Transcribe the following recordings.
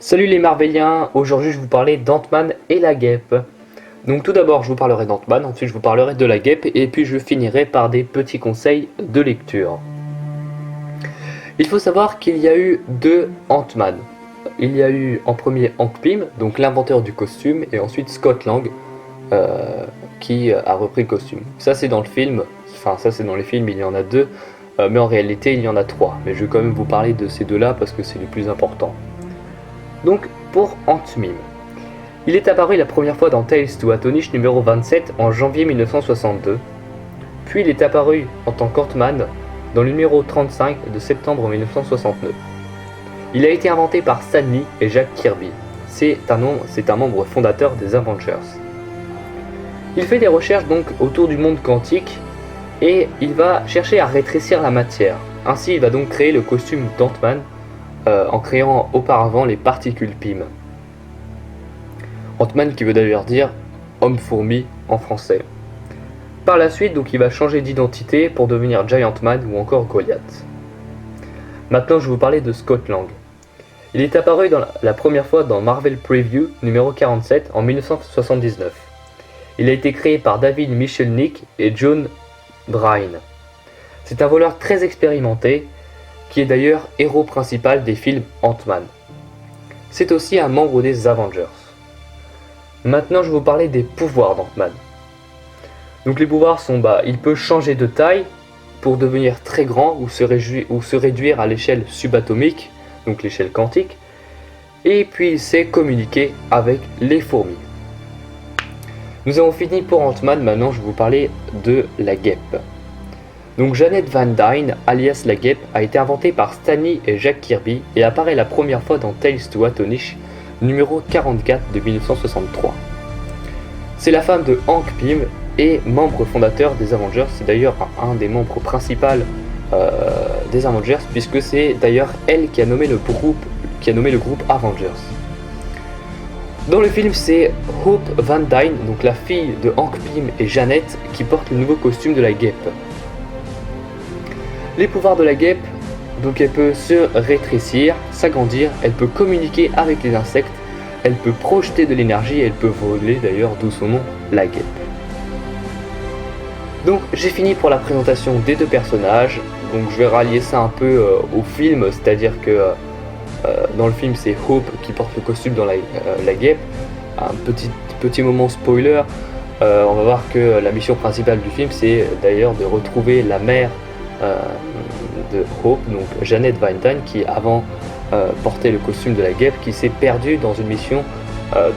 Salut les Marveliens, aujourd'hui je vais vous parler d'Ant-Man et la guêpe. Donc tout d'abord je vous parlerai d'Ant-Man, ensuite je vous parlerai de la guêpe et puis je finirai par des petits conseils de lecture. Il faut savoir qu'il y a eu deux Ant-Man. Il y a eu en premier Hank Pym, donc l'inventeur du costume, et ensuite Scott Lang qui a repris le costume. Ça c'est dans le film, enfin ça c'est dans les films, il y en a deux, mais en réalité il y en a trois. Mais je vais quand même vous parler de ces deux-là parce que c'est les plus importants. Donc pour Ant-Mime, il est apparu la première fois dans Tales to Astonish numéro 27 en janvier 1962, puis il est apparu en tant qu'Ant-Man dans le numéro 35 de septembre 1969. Il a été inventé par Stan Lee et Jack Kirby, c'est un membre fondateur des Avengers. Il fait des recherches donc autour du monde quantique et il va chercher à rétrécir la matière. Ainsi il va donc créer le costume d'Ant-Man en créant auparavant les particules Pym. Ant-Man qui veut d'ailleurs dire homme-fourmi en français. Par la suite, donc, il va changer d'identité pour devenir Giant Man ou encore Goliath. Maintenant, je vais vous parler de Scott Lang. Il est apparu la première fois dans Marvel Preview numéro 47 en 1979. Il a été créé par David Michelnik et John Byrne. C'est un voleur très expérimenté qui est d'ailleurs héros principal des films Ant-Man. C'est aussi un membre des Avengers. Maintenant, je vais vous parler des pouvoirs d'Ant-Man. Donc les pouvoirs sont, il peut changer de taille pour devenir très grand ou se réduire à l'échelle subatomique, donc l'échelle quantique, et puis il sait communiquer avec les fourmis. Nous avons fini pour Ant-Man, maintenant je vais vous parler de la guêpe. Donc Janet Van Dyne, alias la guêpe, a été inventée par Stan Lee et Jack Kirby et apparaît la première fois dans Tales to Astonish numéro 44 de 1963. C'est la femme de Hank Pym et membre fondateur des Avengers, c'est d'ailleurs un des membres principaux des Avengers puisque c'est d'ailleurs elle qui a nommé le groupe Avengers. Dans le film, c'est Hope Van Dyne, donc la fille de Hank Pym et Janet, qui porte le nouveau costume de la guêpe. Les pouvoirs de la guêpe, donc elle peut se rétrécir, s'agrandir, elle peut communiquer avec les insectes, elle peut projeter de l'énergie et elle peut voler d'ailleurs, d'où son nom, la guêpe. Donc j'ai fini pour la présentation des deux personnages, donc je vais rallier ça un peu au film, c'est-à-dire que dans le film c'est Hope qui porte le costume dans la guêpe. Un petit moment spoiler, on va voir que la mission principale du film c'est d'ailleurs de retrouver la mère de Hope, donc Janet Van Dyne, qui avant portait le costume de la guêpe, qui s'est perdue dans une mission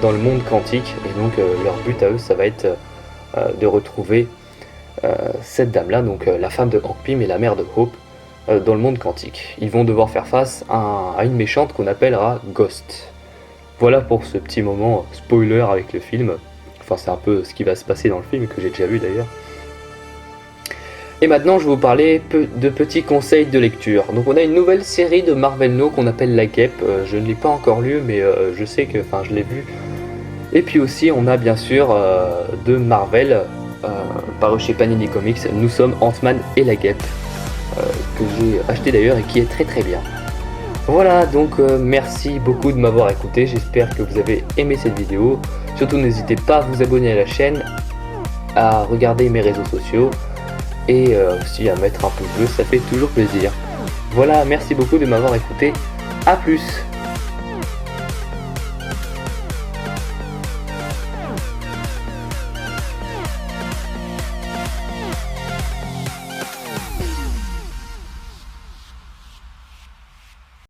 dans le monde quantique, et donc leur but à eux ça va être de retrouver cette dame là, donc la femme de Hank Pym et la mère de Hope dans le monde quantique. Ils vont devoir faire face à une méchante qu'on appellera Ghost. Voilà pour ce petit moment spoiler avec le film, enfin c'est un peu ce qui va se passer dans le film que j'ai déjà vu d'ailleurs. Et maintenant je vais vous parler de petits conseils de lecture. Donc on a une nouvelle série de Marvel No qu'on appelle La Guêpe. Je ne l'ai pas encore lu mais je sais que, je l'ai vu. Et puis aussi on a bien sûr de Marvel paru chez Panini Comics, Nous sommes Ant-Man et la Guêpe, que j'ai acheté d'ailleurs et qui est très très bien. Voilà, donc merci beaucoup de m'avoir écouté, j'espère que vous avez aimé cette vidéo. Surtout n'hésitez pas à vous abonner à la chaîne, à regarder mes réseaux sociaux et aussi à mettre un pouce bleu, ça fait toujours plaisir. Voilà, merci beaucoup de m'avoir écouté, à plus.